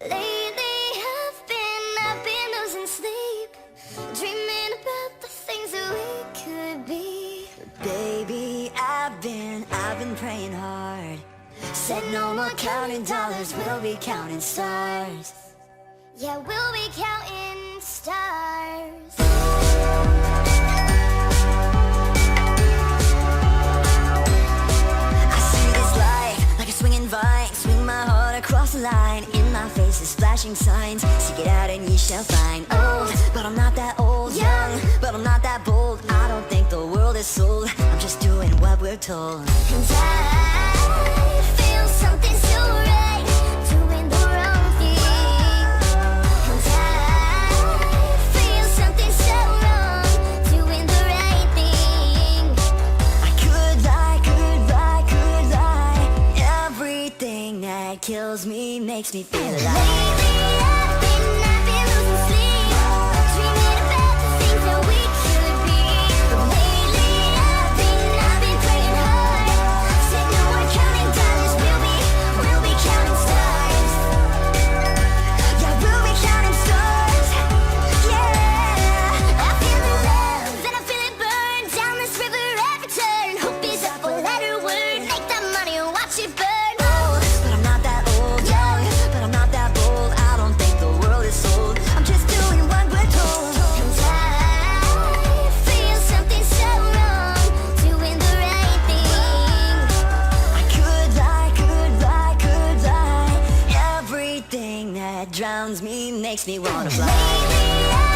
Lately I've been losing sleep, dreaming about the things that we could be. Baby, I've been praying hard. Said no more counting dollars, we'll be counting stars. Yeah, we'll be counting stars. I see this life like a swinging vine, swing my heart across the line. In my face is flashing signs, seek it out and ye shall find. Old, but I'm not that old. Young, but I'm not that bold. I don't think the world is sold, I'm just doing what we're told. And I feel something so right, doing the wrong thing. And I feel something so wrong, doing the right thing. I could lie, could lie, could lie. Everything that kills me makes me feel alive. Lately I've been losing sleep, dreaming about the things that we could be. Lately I've been praying hard, said no more counting dollars, we'll be counting stars. Yeah, we'll be counting stars. Yeah. I feel the love and I feel it burn down this river every turn. Hope is a four-letter word, make that money and watch it burn. Old, but I'm not that old. Young, but I'm not that bold. I don't think the world is sold, I'm just doing what we're told. And I feel something so wrong, doing the right thing. I could lie, could lie, could lie. Everything that drowns me makes me wanna fly. Lately